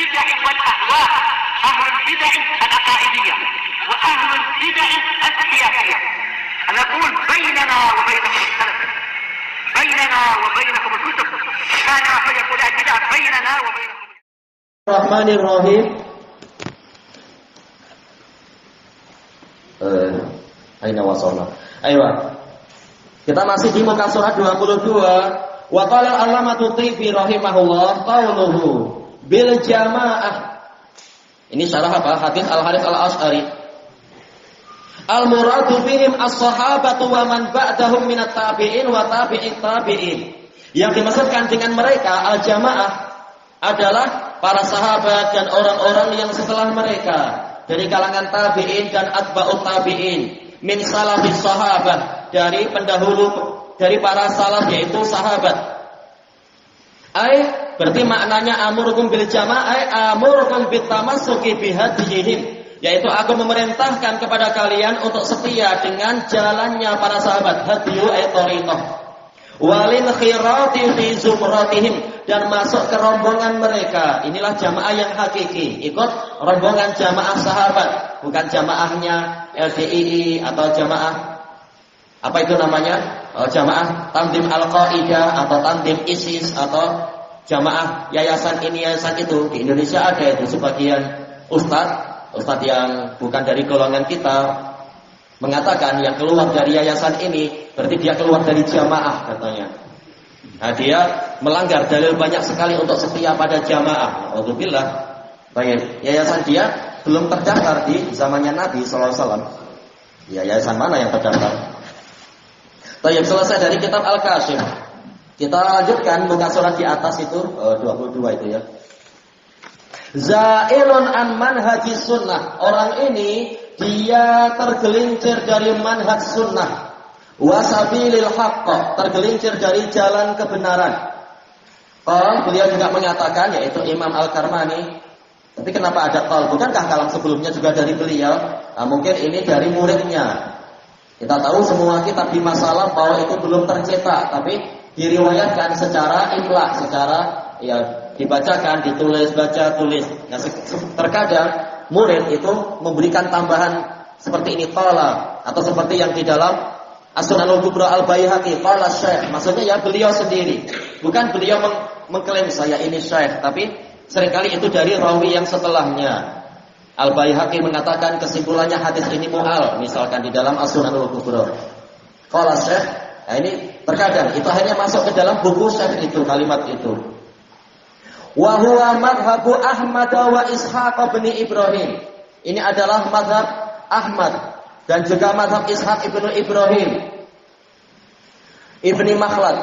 البدع والأهواء، أهل البدع العقائدية وأهل البدع السياسية. أنا أقول بيننا وبينكم السلف، بيننا وبينكم الكتب، كان فيقول البدع بيننا وبينكم. الرحمن الرحيم. Aina wasalna. Ayo. Kita masih di muka surat 22. Wa qala al-allamatu Tibi rahimahullah qauluhu bil jamaah. Ini syarah apa? Hadis Al-Harits Al-Asy'ari. Al-muradu bihim as-sahabatu wa man ba'dahum minat tabi'in wa tabi'it tabi'in. Yang dimaksudkan dengan mereka al-jamaah adalah para sahabat dan orang-orang yang setelah mereka dari kalangan tabi'in dan atba'ut tabi'in. Min salafis sahabah, dari pendahulu dari para salaf yaitu sahabat. Berarti maknanya amurukum bil jamaah, amurukum bit tamassuki bihadihim, yaitu aku memerintahkan kepada kalian untuk setia dengan jalannya para sahabat. Hadiyu ay thariqah. Walin khirati fi zumratihim, dan masuk ke rombongan mereka. Inilah jamaah yang hakiki, ikut rombongan jamaah sahabat, bukan jamaahnya LDII atau jamaah apa itu namanya, jamaah Tanzim Al-Qaidah atau Tanzim ISIS atau jamaah yayasan ini yayasan itu. Di Indonesia ada itu sebagian ustadz yang bukan dari golongan kita mengatakan yang keluar dari yayasan ini berarti dia keluar dari jamaah katanya. Nah, dia melanggar dalil banyak sekali untuk setia pada jamaah. Alhamdulillah. Baik, yayasan dia belum terdaftar di zamannya Nabi SAW. Ya, yayasan mana yang terdaftar? Baik, selesai dari kitab Al-Kasyif. Kita lanjutkan muka surat di atas itu 22 itu ya. Zailun an manhajis sunnah. Orang ini dia tergelincir dari manhaj sunnah. Wasabilil haqq, tergelincir dari jalan kebenaran. Beliau juga mengatakan, yaitu Imam Al-Karmani. Tapi kenapa ada qol? Bukankah kalam sebelumnya juga dari beliau? Nah, mungkin ini dari muridnya. Kita tahu semua kitab di masalah bahwa itu belum tercetak, tapi diriwayatkan secara imla, secara ya dibacakan, ditulis, baca, tulis. Nah, terkadang murid itu memberikan tambahan seperti ini qala, atau seperti yang di dalam As-Sunanul Kubra Al-Baihaqi qala syekh. Maksudnya ya beliau sendiri, bukan beliau mengklaim saya ini syekh, tapi seringkali itu dari rawi yang setelahnya. Al-Baihaqi mengatakan kesimpulannya hadis ini mu'al, misalkan di dalam As-Sunanul Kubra qala syekh. Nah, ini terkadang itu hanya masuk ke dalam buku syekh itu, kalimat itu. Wa huwa madhabu Ahmad wa Ishaq bin Ibrahim. Ini adalah madhab Ahmad dan juga madhab Ishaq ibnu Ibrahim ibni Makhlad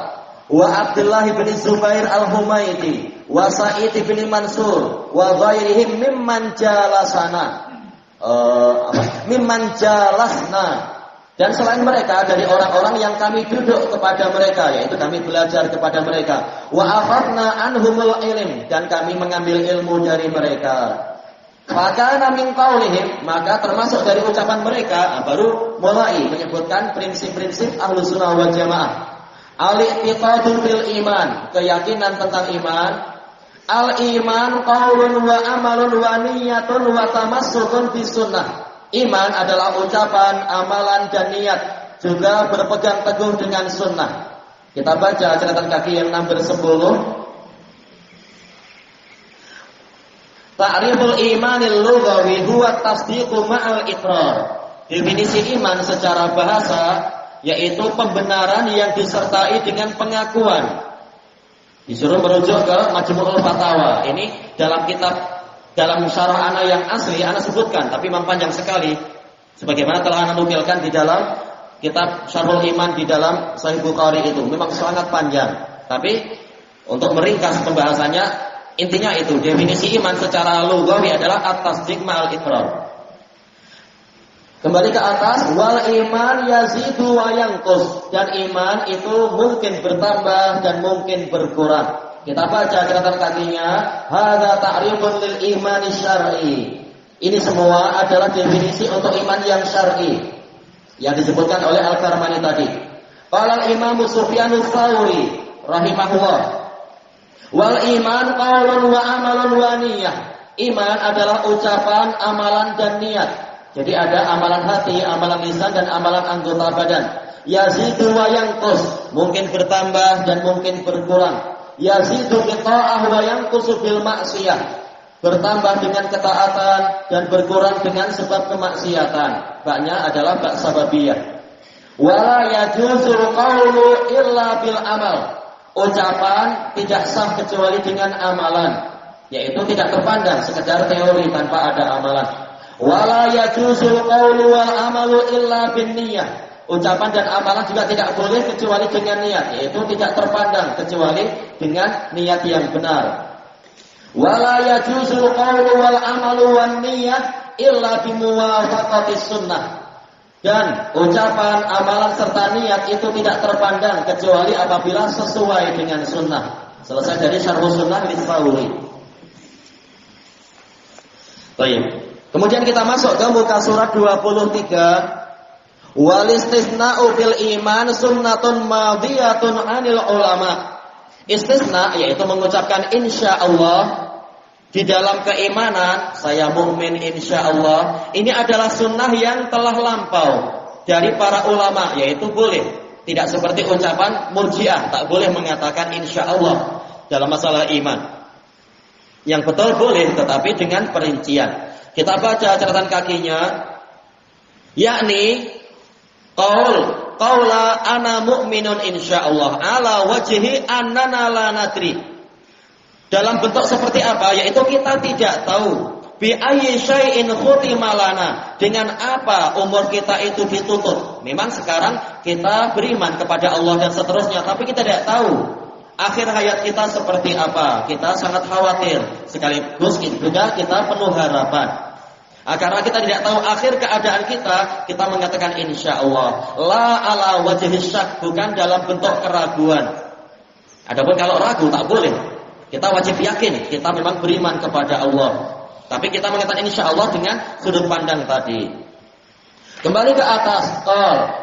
wa Abdullah ibni Zubair al-Humaydi wa Sa'id ibni Mansur wa ghairihim mimman jalasna dan selain mereka dari orang-orang yang kami duduk kepada mereka, yaitu kami belajar kepada mereka. Wa akhadna anhumul ilm, dan kami mengambil ilmu dari mereka. Fakana min qaulihim, maka termasuk dari ucapan mereka, baru mulai menyebutkan prinsip-prinsip Ahlus Sunnah wal Jamaah. Al-i'tiqadu bil iman, keyakinan tentang iman. Al-iman qaulun wa amalun wa niyyatun wa tamassukun bis sunnah. Iman adalah ucapan, amalan dan niat, juga berpegang teguh dengan sunnah. Kita baca catatan kaki yang nomor 10. Ta'riful imanil lughawi huwa tasdiqu ma'al iqrar. Definisi iman secara bahasa yaitu pembenaran yang disertai dengan pengakuan. Disuruh merujuk ke Majmu'ul Fatawa. Ini dalam kitab, dalam syarah ana yang asli ana sebutkan, tapi memang panjang sekali. Sebagaimana telah ana nukilkan di dalam kitab Syarhul Iman di dalam Sahih Bukhari itu, memang sangat panjang. Tapi untuk meringkas pembahasannya, intinya itu definisi iman secara lughawi adalah at-tasdiq ma'al iqrar. Kembali ke atas, wal iman yazidu wa yanqus, dan iman itu mungkin bertambah dan mungkin berkurang. Kita baca catatan kakinya, hadza ta'rifun lil iman syar'i. Ini semua adalah definisi untuk iman yang syar'i yang disebutkan oleh Al-Karmani tadi. Qala al-Imam Sufyan ats-Tsauri rahimahullah, wal iman qaulun wa amalun wa niyyah. Iman adalah ucapan, amalan dan niat. Jadi ada amalan hati, amalan lisan dan amalan anggota badan. Yazidu wa yanqus, mungkin bertambah dan mungkin berkurang. Yazidu bi ta'ah wa yanqusu bil maksiyah, bertambah dengan ketaatan dan berkurang dengan sebab kemaksiatan. Baknya adalah bak sababiyah. Wala yajuzul qawlu illa bil amal, ucapan tidak sah kecuali dengan amalan, yaitu tidak terpandang sekedar teori tanpa ada amalan. Wala yajuzul qawlu wal amalu illa bin niyyah, ucapan dan amalan juga tidak boleh kecuali dengan niat, yaitu tidak terpandang kecuali dengan niat yang benar. Wala yajuzul qawlu wal amalu wan niyyah illa bimuwafaqatis sunnah, dan ucapan, amalan serta niat itu tidak terpandang kecuali apabila sesuai dengan sunnah. Selesai dari Syarh Sunnah Lis-Sauri. Baik. Kemudian kita masuk ke muka surat 23. Wal istisna'u bil iman sunnatun madiyatun 'anil ulama. Istisna yaitu mengucapkan insyaallah di dalam keimanan, saya mukmin insyaallah. Ini adalah sunnah yang telah lampau dari para ulama, yaitu boleh. Tidak seperti ucapan Murji'ah, tak boleh mengatakan insyaallah dalam masalah iman. Yang betul boleh, tetapi dengan perincian. Kita baca catatan kakinya, yakni qaula ana mu'minun insyaallah ala wajhi annana la nadri. Dalam bentuk seperti apa? Yaitu kita tidak tahu bi ayyi syai'in khutima lana, dengan apa umur kita itu ditutup. Memang sekarang kita beriman kepada Allah dan seterusnya, tapi kita tidak tahu akhir hayat kita seperti apa. Kita sangat khawatir, sekaligus juga kita penuh harapan. Karena kita tidak tahu akhir keadaan kita mengatakan insyaallah. La ala wajhi syak, bukan dalam bentuk keraguan. Adapun kalau ragu tak boleh. Kita wajib yakin kita memang beriman kepada Allah. Tapi kita mengatakan insyaallah dengan sudut pandang tadi. Kembali ke atas.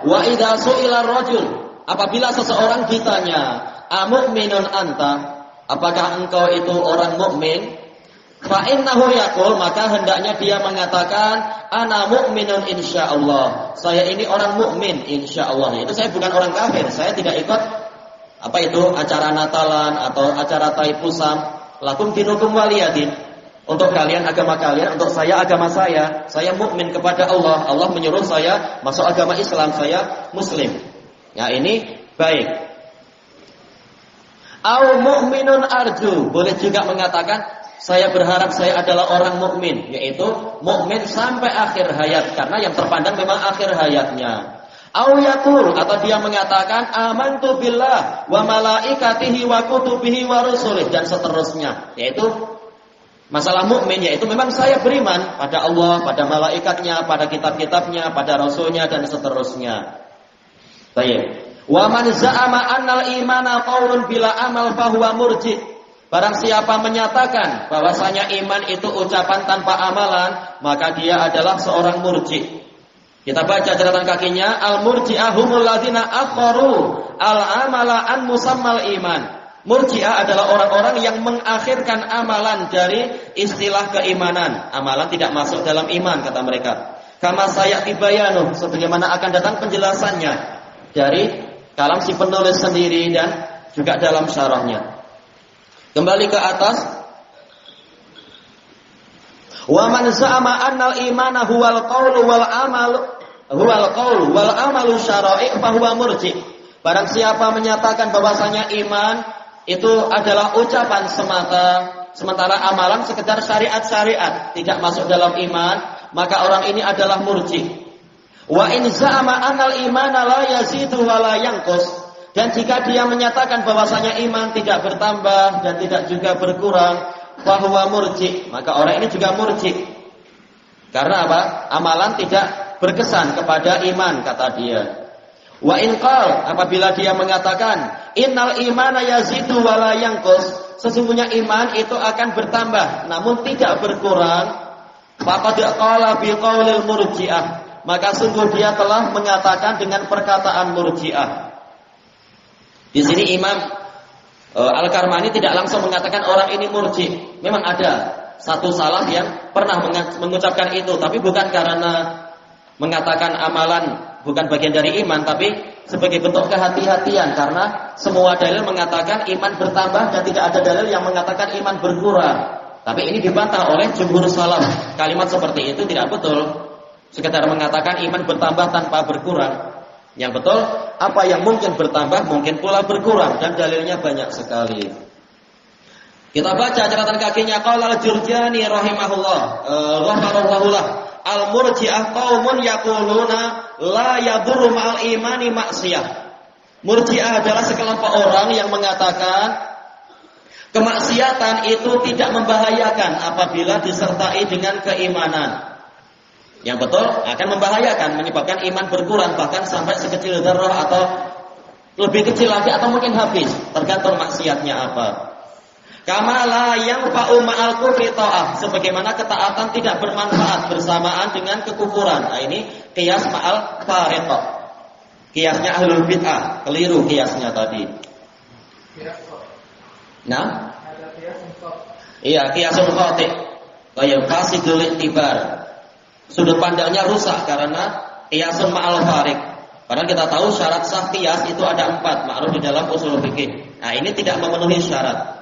Wa idza su'ila rajul, apabila seseorang ditanya, "Amu'minun anta?" Apakah engkau itu orang mukmin? Fa innahu yaqul, maka hendaknya dia mengatakan ana mu'minun insyaallah. Saya ini orang mukmin insyaallah. Itu saya bukan orang kafir. Saya tidak ikut acara Natalan atau acara Taipusam. Lakum dinukum waliyadin. Untuk kalian agama kalian, untuk saya agama saya. Saya mukmin kepada Allah. Allah menyuruh saya masuk agama Islam, saya muslim. Ya, ini baik. Au mu'minun arju, boleh juga mengatakan saya berharap saya adalah orang mukmin, yaitu mukmin sampai akhir hayat, karena yang terpandang memang akhir hayatnya. Au yaqul, atau dia mengatakan amantu billah wa malaikatihi wa kutubihi wa rusulih, dan seterusnya, yaitu masalah mukmin, yaitu memang saya beriman pada Allah, pada malaikatnya, pada kitab-kitabnya, pada rasulnya dan seterusnya. Baik. Wa man za'ama annal imana qaulun bila amal fahuwa murji'. Barang siapa menyatakan bahwasanya iman itu ucapan tanpa amalan, maka dia adalah seorang murji'. Kita baca catatan kakinya, al-murji'ah humul ladzina akharu al-amala an musammal iman. Murji'ah adalah orang-orang yang mengakhirkan amalan dari istilah keimanan. Amalan tidak masuk dalam iman, kata mereka. Kama sayati bayanu, sebagaimana akan datang penjelasannya dari kalam si penulis sendiri dan juga dalam syarahnya. Kembali ke atas. Wa man za'ama annal imana huwal qaulu wal amalu syara'i fa huwa murji'. Barang siapa menyatakan bahwasanya iman itu adalah ucapan semata, sementara amalan sekedar syariat-syariat, tidak masuk dalam iman, maka orang ini adalah murji'. Wa in za'ama annal imana la yazidu wa la yanqus. Dan jika dia menyatakan bahwasanya iman tidak bertambah dan tidak juga berkurang, fahuwa murji', maka orang ini juga murji'. Karena apa? Amalan tidak berkesan kepada iman, kata dia. Wa in qal, apabila dia mengatakan innal imana yazidu wa la yanqus, sesungguhnya iman itu akan bertambah namun tidak berkurang, faqad qala bi qaulil murji'ah, maka sungguh dia telah mengatakan dengan perkataan murji'ah. Di sini Imam Al-Karmani tidak langsung mengatakan orang ini murji'. Memang ada satu salaf yang pernah mengucapkan itu, tapi bukan karena mengatakan amalan bukan bagian dari iman, tapi sebagai bentuk kehati-hatian, karena semua dalil mengatakan iman bertambah dan tidak ada dalil yang mengatakan iman berkurang. Tapi ini dibantah oleh jumhur salaf. Kalimat seperti itu tidak betul. Sekedar mengatakan iman bertambah tanpa berkurang. Yang betul, apa yang mungkin bertambah mungkin pula berkurang, dan dalilnya banyak sekali. Kita baca catatan kakinya. Qala al-Jurjani rahimahullah, ghafarallahu lah. Al-murji'ah qaumun yaquluna la yadurru ma'al imani maksiyah. Murji'ah adalah sekelompok orang yang mengatakan kemaksiatan itu tidak membahayakan apabila disertai dengan keimanan. Yang betul akan membahayakan, menyebabkan iman berkurang bahkan sampai sekecil dzarrah atau lebih kecil lagi atau mungkin habis, tergantung maksiatnya apa. Kama la yanfa'u ma'al kufri ta'ah, sebagaimana ketaatan tidak bermanfaat bersamaan dengan kekufuran. Nah, ini qiyas ma'al fariqah. Qiyasnya ahlul bid'ah, keliru qiyasnya tadi. Nah, iya, qiyasul khati'. Kayak fasidul iktibar. Sudut pandangnya rusak karena qiyasun ma'al fariq. Padahal kita tahu syarat sah qiyas itu ada 4, ma'ruf di dalam ushul fikih. Nah, ini tidak memenuhi syarat.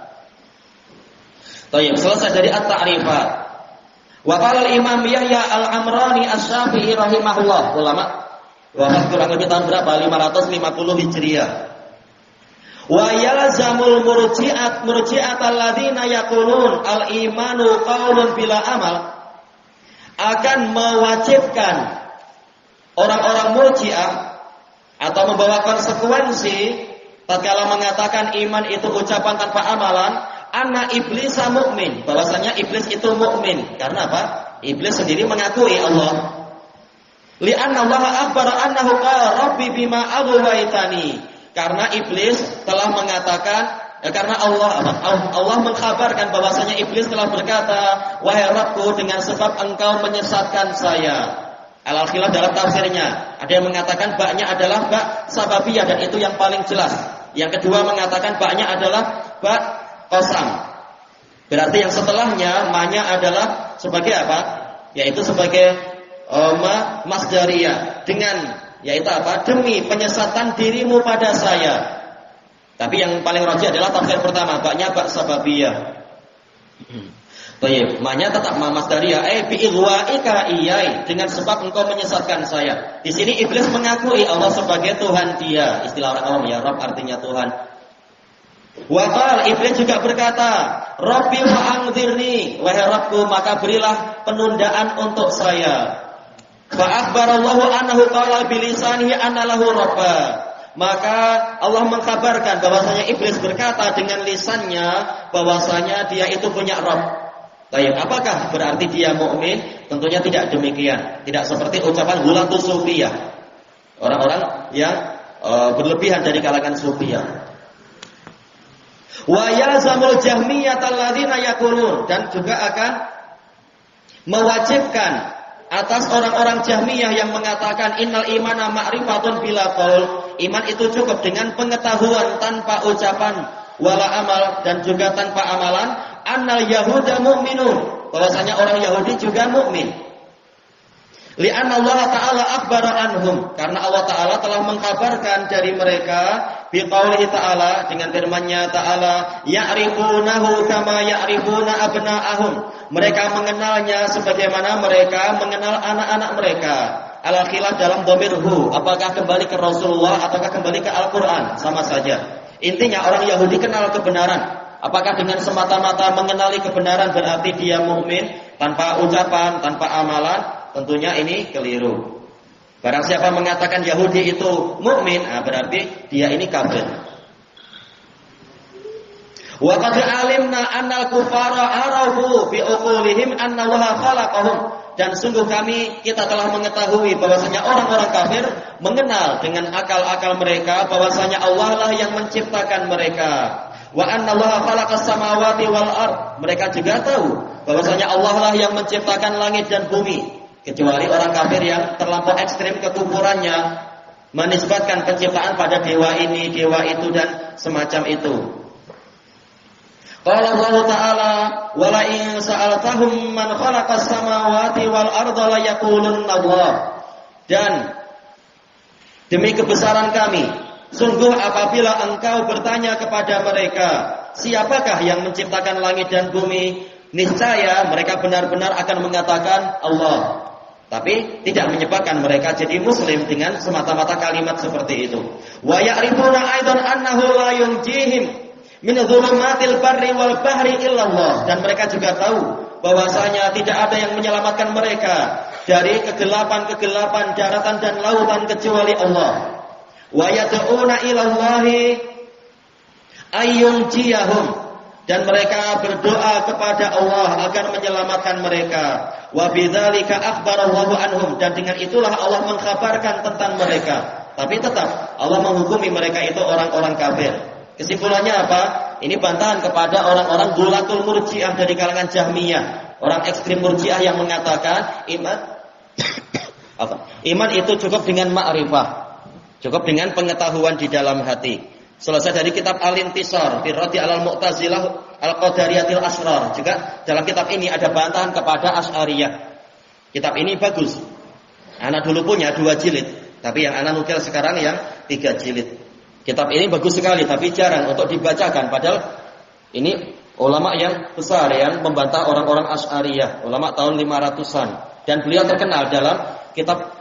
Baik, selesai dari at-ta'rifat. Wa qala al-Imam Yahya al-Amrani asy-Syafi'i rahimahullah, ulama wafat kurang lebih tahun berapa? 550 Hijriah. Wa yalzamul murji'at alladziina yaqulun al-imanu qaulun bila amal, akan mewajibkan orang-orang murji'ah atau membawa konsekuensi tatkala mengatakan iman itu ucapan tanpa amalan, anna iblis mukmin, bahwasanya iblis itu mukmin. Karena apa? Iblis sendiri mengakui Allah. Li'anna Allah akhbara annahu qala rabbi bima aghwaytani. Karena iblis telah mengatakan, karena Allah mengkhabarkan bahwasanya iblis telah berkata, wahai Rabbku, dengan sebab engkau menyesatkan saya. Al-Khilaf dalam tafsirnya, ada yang mengatakan baknya adalah bak sababiyah, dan itu yang paling jelas. Yang kedua mengatakan baknya adalah bak qasam. Berarti yang setelahnya ma-nya adalah sebagai apa? Yaitu sebagai masdariyah, dengan yaitu apa? Demi penyesatan dirimu pada saya. Tapi yang paling rajih adalah tafsir pertama, baknya bak sababiyah. Baik, ma-nya tetap ma masdariyah, bi ighwa'ika iyai, dengan sebab engkau menyesatkan saya. Di sini iblis mengakui Allah sebagai Tuhan dia. Istilah orang awam ya, Rabb artinya Tuhan. Wa qala, iblis juga berkata, Rabbi fa'anzirni, wahai Rabbku, maka berilah penundaan untuk saya. Fa akhbarallahu annahu qala bilisanihi anna lahu rabba. Maka Allah mengkabarkan bahwasanya iblis berkata dengan lisannya bahwasanya dia itu punya Rabb. Baik, apakah berarti dia mukmin? Tentunya tidak demikian. Tidak seperti ucapan ghulatus sufiyah, orang-orang yang berlebihan dari kalangan sufiyah. Wa yalzamul jahmiyah alladziina yaqulun, dan juga akan mewajibkan atas orang-orang Jahmiyah yang mengatakan innal imana ma'rifatun bila qaul, iman itu cukup dengan pengetahuan tanpa ucapan, wala amal, dan juga tanpa amalan. Annal yahuda mu'minun, bahwasanya orang Yahudi juga mukmin. Li'anna Allah Ta'ala akhbara anhum, karena Allah Ta'ala telah mengkabarkan dari mereka biqaulihi ta'ala, dengan firman-Nya Ta'ala, ya'rifunahu kama ya'rifuna abna'ahum, mereka mengenalnya sebagaimana mereka mengenal anak-anak mereka. Al-khilaf dalam dhamir hu, apakah kembali ke Rasulullah ataukah kembali ke Al-Quran, sama saja. Intinya orang Yahudi kenal kebenaran. Apakah dengan semata-mata mengenali kebenaran berarti dia mukmin tanpa ucapan, tanpa amalan? Tentunya ini keliru. Barang siapa mengatakan Yahudi itu mukmin, berarti dia ini kafir. Wa qad alimna annal kufara arafu bi uqulihim anna Allaha khalaqahum, dan sungguh kita telah mengetahui bahwasanya orang-orang kafir mengenal dengan akal-akal mereka bahwasanya Allah lah yang menciptakan mereka. Wa anna Allaha khalaqas samawati wal ard, mereka juga tahu bahwasanya Allah lah yang menciptakan langit dan bumi. Kecuali orang kafir yang terlampau ekstrim kekufurannya, menisbatkan penciptaan pada dewa ini, dewa itu, dan semacam itu. Qala Allah Ta'ala, "Wa la in sa'altahum man khalaqas samawati wal arda la yaqulunna Allah." Dan demi kebesaran kami, sungguh apabila engkau bertanya kepada mereka, siapakah yang menciptakan langit dan bumi, niscaya mereka benar-benar akan mengatakan Allah. Tapi tidak menyebabkan mereka jadi muslim dengan semata-mata kalimat seperti itu. Wa ya'rifuna aidan annahu la yunjihim min dhulumatil barri wal bahri illallah, dan mereka juga tahu bahwasanya tidak ada yang menyelamatkan mereka dari kegelapan-kegelapan daratan dan lautan kecuali Allah. Wa yad'una ilallahi ayyunjiyahum, dan mereka berdoa kepada Allah agar menyelamatkan mereka. Wa bidzalika akhbarallahu anhum, dan dengan itulah Allah mengkhabarkan tentang mereka. Tapi tetap Allah menghukumi mereka itu orang-orang kafir. Kesimpulannya apa? Ini bantahan kepada orang-orang gulatul murji'ah dari kalangan Jahmiyah, orang ekstrim murji'ah yang mengatakan iman itu cukup dengan ma'rifah, cukup dengan pengetahuan di dalam hati. Selesai dari kitab Al-Intisar fi Raddi 'alal Mu'tazilah Al-Qadariyatil Asrar. Juga dalam kitab ini ada bantahan kepada Asy'ariyah. Kitab ini bagus. Anak dulu punya 2 jilid, tapi yang anak nukil sekarang yang 3 jilid. Kitab ini bagus sekali, tapi jarang untuk dibacakan. Padahal ini ulama yang besar yang membantah orang-orang Asy'ariyah, ulama tahun 500-an. Dan beliau terkenal dalam kitab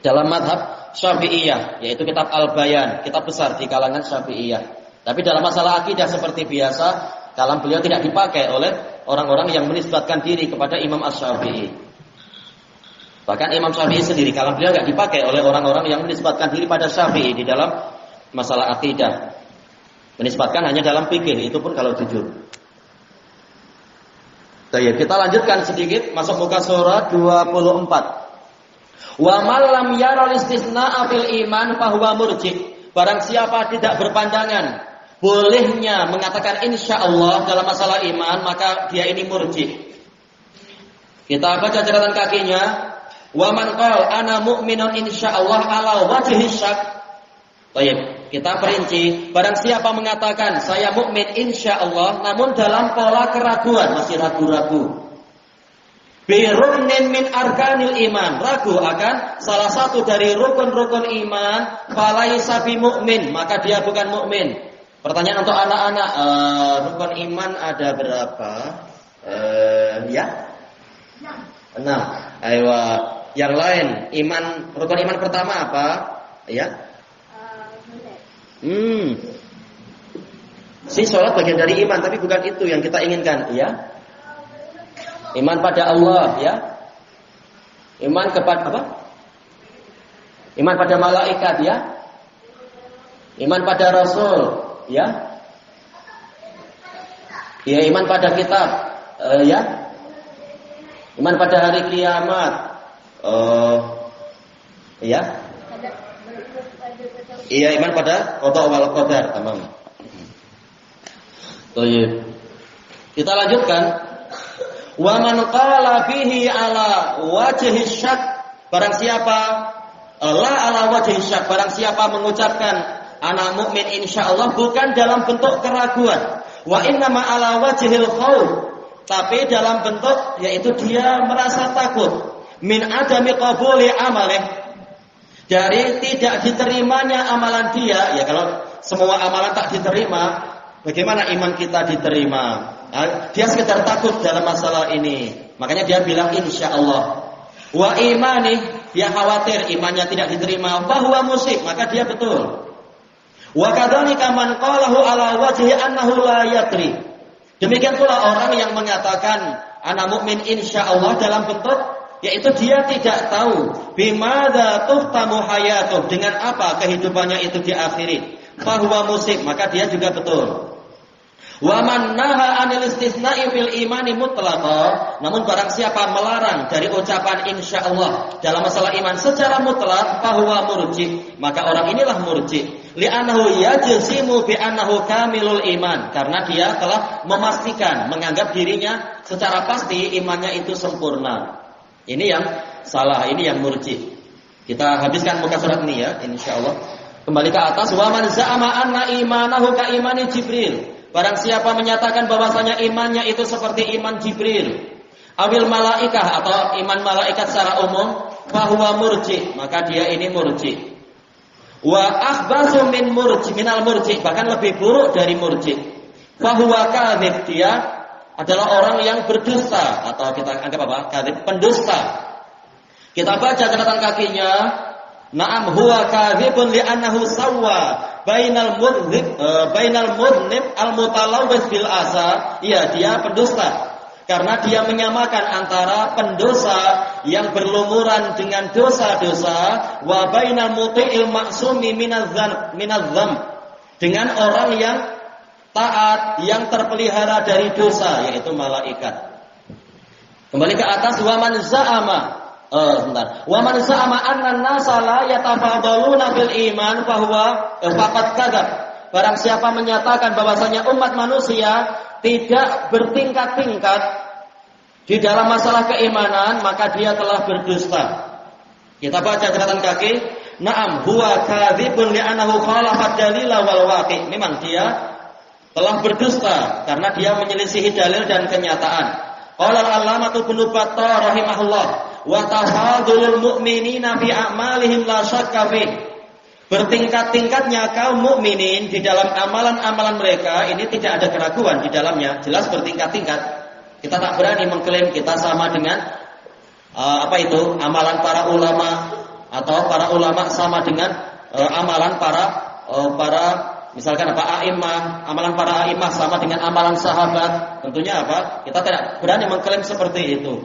dalam madhab Syafi'iyah, yaitu kitab Al-Bayan, kitab besar di kalangan Syafi'iyah. Tapi dalam masalah akidah seperti biasa, kalam beliau tidak dipakai oleh orang-orang yang menisbatkan diri kepada Imam Asy-Syafi'i. Bahkan Imam Syafi'i sendiri kalam beliau tidak dipakai oleh orang-orang yang menisbatkan diri pada Syafi'i di dalam masalah akidah. Menisbatkan hanya dalam fikih, itu pun kalau jujur. Baik, kita lanjutkan sedikit masuk muka surat 24. Wa man lam yaral istisna'a fil iman fahuwa murji'. Barang siapa tidak berpandangan bolehnya mengatakan insyaallah dalam masalah iman, maka dia ini murji'. Kita baca catatan kakinya. Wa man qala ana mu'minun insyaallah ala wajhi syak. Baik, kita perinci. Barang siapa mengatakan saya mukmin insyaallah namun dalam pola keraguan, masih ragu-ragu. Bi ruknin min arkanil iman, ragu akan salah satu dari rukun-rukun iman, falaisa bi mukmin, maka dia bukan mukmin. Pertanyaan untuk anak-anak, rukun iman ada berapa? Ya? 6. Ayo. Yang lain, rukun iman pertama apa? Ya? Si sholat bagian dari iman, tapi bukan itu yang kita inginkan, ya? Iman pada Allah, ya? Iman kepada apa? Iman pada malaikat, ya? Iman pada Rasul, ya? Ya, iman pada kitab, ya? Iman pada hari kiamat. Ya. Iya, iman pada qada wal qadar, tamam. Baik. Kita lanjutkan. Wa man qala fihi ala wajhi syak, barang siapa ala wajhi syak, barang siapa mengucapkan ana mukmin insyaallah bukan dalam bentuk keraguan, wa inna ma ala wajhil khauf, tapi dalam bentuk yaitu dia merasa takut, min adami qabuli amalih, dari tidak diterimanya amalan dia. Ya, kalau semua amalan tak diterima, bagaimana iman kita diterima? Dia sekedar takut dalam masalah ini, makanya dia bilang insyaallah. Wa imani, dia khawatir imannya tidak diterima, bahwa musib, maka dia betul. Wa kadzalika man qalahu ala wajhi annahu la yadri, demikian pula orang yang mengatakan ana mukmin insyaallah dalam bentuk yaitu dia tidak tahu bimadza tuhtamu hayatuh, dengan apa kehidupannya itu diakhiri, bahwa musib, maka dia juga betul. Wa man naha 'anil istisna'i fil imani mutlaqah, namun barang siapa melarang dari ucapan insyaallah dalam masalah iman secara mutlak, bahwa murji, maka orang inilah murji. Li'annahu yajzimu bi annahu kamilul iman, karena dia telah memastikan, menganggap dirinya secara pasti imannya itu sempurna. Ini yang salah, ini yang murji. Kita habiskan muka surat ini ya, insyaallah. Kembali ke atas, wa man za'ama anna imanahu ka imani Jibril. Barang siapa menyatakan bahwasanya imannya itu seperti iman Jibril, awil malaikah atau iman malaikat secara umum, fahuwa murji, maka dia ini murji. Wa akhbasu minal murji, bahkan lebih buruk dari murji. Fahuwa kadzib, dia adalah orang yang berdusta, atau kita anggap apa? Kadzib, pendusta. Kita baca catatan kakinya. Na'am huwa kadzibun li'annahu sawwa bainal mudhnib al-mutalawwis bil asa. Iya, dia pendusta karena dia menyamakan antara pendosa yang berlumuran dengan dosa-dosa wa bainal muti'il ma'sumi minadz-dzam, dengan orang yang taat yang terpelihara dari dosa, yaitu malaikat. Kembali ke atas, wa man za'ama wa man za'ama anna an-nasa la yatafadaluna bil iman fahuwa faqad kadzab. Barang siapa menyatakan bahwasanya umat manusia tidak bertingkat-tingkat di dalam masalah keimanan, maka dia telah berdusta. Kita baca catatan kaki, na'am huwa kadzibun li'annahu khalafa dalila wal waqi'. Memang dia telah berdusta karena dia menyelisihi dalil dan kenyataan. Qala al-allamah Ibnu Battah rahimahullah, wa tafadulul mu'minina fi a'malihim la syakka fi. Bertingkat-tingkatnya kaum mukminin di dalam amalan-amalan mereka ini tidak ada keraguan di dalamnya, jelas bertingkat-tingkat. Kita tak berani mengklaim kita sama dengan amalan para ulama, atau para ulama sama dengan amalan para misalkan a'immah, amalan para a'immah sama dengan amalan sahabat. Tentunya kita tidak berani mengklaim seperti itu.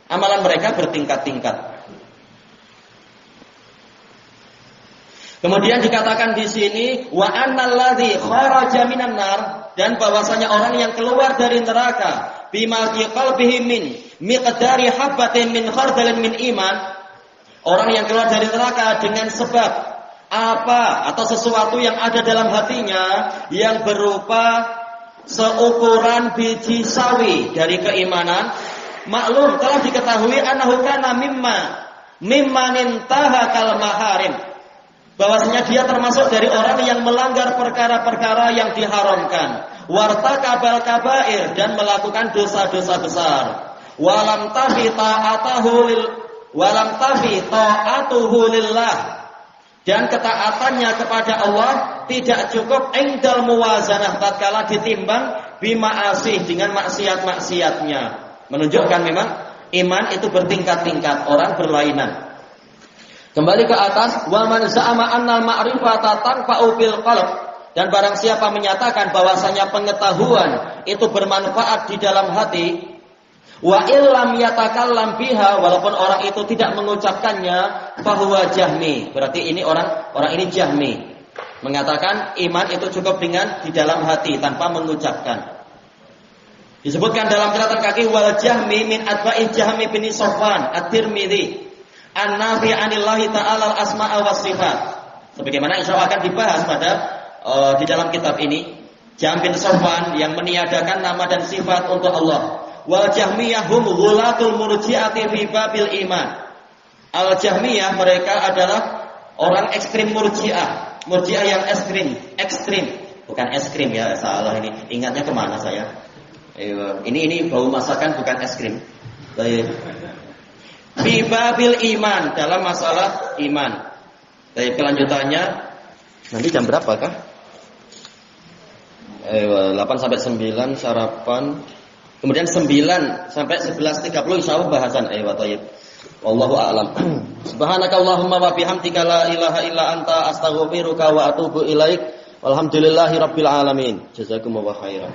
Amalan mereka bertingkat-tingkat. Kemudian dikatakan di sini wa annal ladzi kharaja minan nar, dan bahwasanya orang yang keluar dari neraka bima fi qalbihi min miqdari habatin min khardalin min iman, orang yang keluar dari neraka dengan sebab apa atau sesuatu yang ada dalam hatinya yang berupa seukuran biji sawi dari keimanan, maklum telah diketahui annahu kana mimman intaha kal maharim, bahwasanya dia termasuk dari orang yang melanggar perkara-perkara yang diharamkan, wartakabal kabair, dan melakukan dosa-dosa besar, walam tafi ta'atuhu lillah, dan ketaatannya kepada Allah tidak cukup indal muwazanah, tatkala ditimbang bima'asih, dengan maksiat-maksiatnya. Menunjukkan memang iman itu bertingkat-tingkat, orang berlainan. Kembali ke atas, wa man za'ama annal ma'rifata tanfa'u bil qalb, dan barang siapa menyatakan bahwasanya pengetahuan itu bermanfaat di dalam hati, wa illam yatakallam biha, walaupun orang itu tidak mengucapkannya, fahuwa jahmi, berarti ini orang ini jahmi, mengatakan iman itu cukup dengan di dalam hati tanpa mengucapkan. Disebutkan dalam catatan kaki, wal jahmi min atba'i Jahmi bin Safwan at-Tirmidzi an-nafi 'anillahi ta'ala al-asma'a was sifat. Sebagaimana insyaallah akan dibahas pada di dalam kitab ini, Jahm bin Safwan yang meniadakan nama dan sifat untuk Allah. Wal Jahmiyah hum ghulatul murji'ati fi babil iman. Al Jahmiyah mereka adalah orang ekstrim murji'ah. Murji'ah yang ekstrim. Bukan es krim ya, salah ini. Ingatnya kemana saya? Ini bau masakan, bukan es krim. Fi babil iman, dalam masalah iman. Kelanjutannya nanti jam berapakah? 8 sampai 9 sarapan. Kemudian 9 sampai 11.30 insyaallah bahasan tayyib. Wallahu a'lam. Subhanakallahumma wa bihamdika la ilaha illa anta astaghfiruka wa atubu ilaik. Walhamdulillahirabbil alamin. Jazakumullahu khairan.